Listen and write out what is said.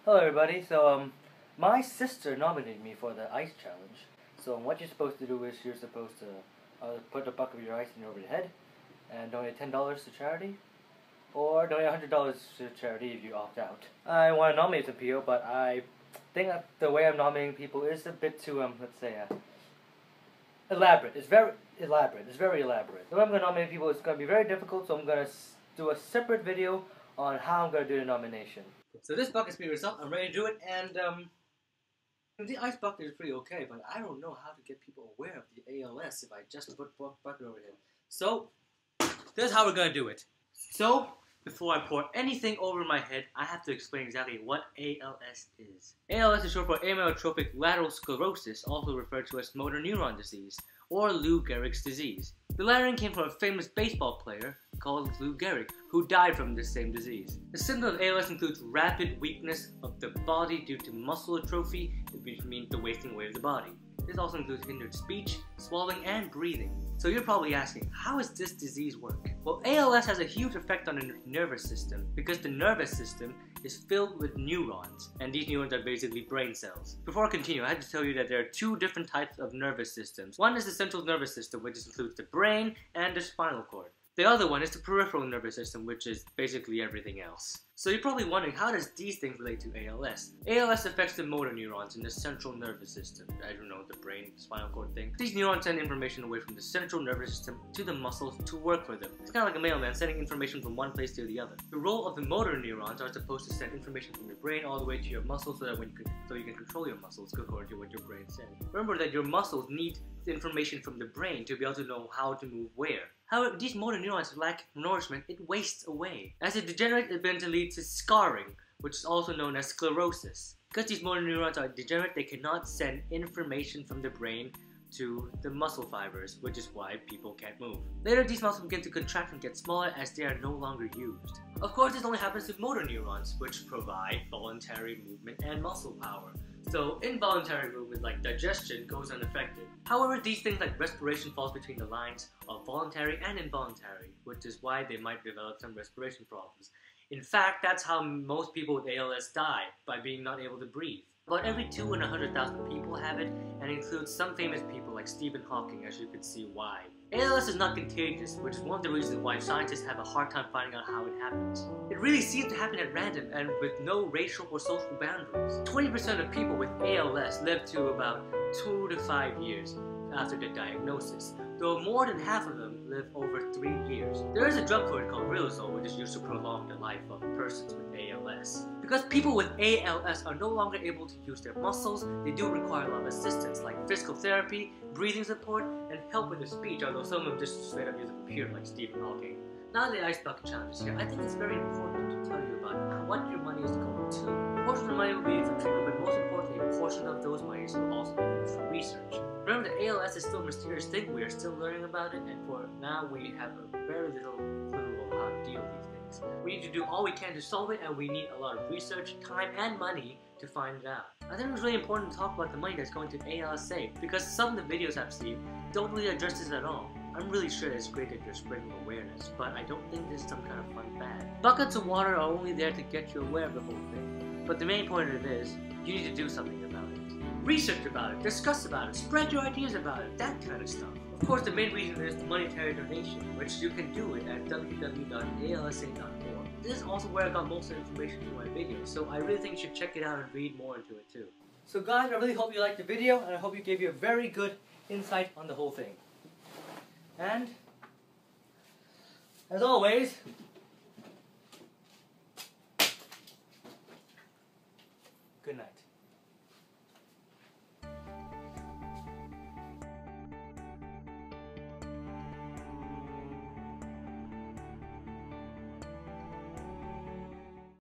Hello everybody, my sister nominated me for the ice challenge. So what you're supposed to do is you're supposed to put a bucket of your ice over your head and donate $10 to charity, or donate $100 to charity if you opt out. I want to nominate some people, but I think that the way I'm nominating people is a bit too, let's say, elaborate. It's very elaborate. The way I'm going to nominate people is going to be very difficult, so I'm going to do a separate video on how I'm going to do the nomination. So this bucket's pretty yourself. I'm ready to do it, and the ice bucket is pretty okay, but I don't know how to get people aware of the ALS if I just put bucket over here. So this is how we're gonna do it. So before I pour anything over my head, I have to explain exactly what ALS is. ALS is short for amyotrophic lateral sclerosis, also referred to as motor neuron disease, or Lou Gehrig's disease. The latter came from a famous baseball player called Lou Gehrig, who died from this same disease. The symptoms of ALS includes rapid weakness of the body due to muscle atrophy, which means the wasting away of the body. This also includes hindered speech, swallowing, and breathing. So you're probably asking, how does this disease work? Well, ALS has a huge effect on the nervous system because the nervous system is filled with neurons, and these neurons are basically brain cells. Before I continue, I have to tell you that there are two different types of nervous systems. One is the central nervous system, which includes the brain and the spinal cord. The other one is the peripheral nervous system, which is basically everything else. So you're probably wondering, how does these things relate to ALS? ALS affects the motor neurons in the central nervous system. I don't know, the brain, spinal cord thing. These neurons send information away from the central nervous system to the muscles to work for them. It's kind of like a mailman sending information from one place to the other. The role of the motor neurons are supposed to send information from your brain all the way to your muscles so that you can control your muscles according to what your brain says. Remember that your muscles need information from the brain to be able to know how to move where. However, these motor neurons lack nourishment, it wastes away. As it degenerates, it begins to lead to scarring, which is also known as sclerosis. Because these motor neurons are degenerate, they cannot send information from the brain to the muscle fibers, which is why people can't move. Later, these muscles begin to contract and get smaller as they are no longer used. Of course, this only happens to motor neurons, which provide voluntary movement and muscle power. So involuntary movement like digestion goes unaffected. However, these things like respiration falls between the lines of voluntary and involuntary, which is why they might develop some respiration problems. In fact, that's how most people with ALS die, by being not able to breathe. About every 2 in 100,000 people have it, and it includes some famous people like Stephen Hawking, as you can see why. ALS is not contagious, which is one of the reasons why scientists have a hard time finding out how it happens. It really seems to happen at random and with no racial or social boundaries. 20% of people with ALS live to about 2 to 5 years after the diagnosis, though more than half of them live over 3 years. There is a drug for it called riluzole, which is used to prolong the life of persons with ALS. Because people with ALS are no longer able to use their muscles, they do require a lot of assistance like physical therapy, breathing support, and help with their speech, although some of them just straight up use a computer like Stephen Hawking. Now the ice bucket challenge is here. I think it's very important to tell you about what your money is going to. A portion of the money will be used for treatment, but most importantly, a portion of those monies will also be used for research. Remember that ALS is still a mysterious thing, we are still learning about it, and for now we have a very little clue of how to deal with these things. We need to do all we can to solve it, and we need a lot of research, time, and money to find it out. I think it's really important to talk about the money that's going to ALS Save, because some of the videos I've seen don't really address this at all. I'm really sure it's great that you're spreading awareness, but I don't think this is some kind of fun fad. Buckets of water are only there to get you aware of the whole thing, but the main point of it is, you need to do something about it. Research about it, discuss about it, spread your ideas about it, that kind of stuff. Of course, the main reason is monetary donation, which you can do it at www.alsa.org. This is also where I got most of the information for my videos, so I really think you should check it out and read more into it too. So guys, I really hope you liked the video, and I hope it gave you a very good insight on the whole thing. And, as always, good night.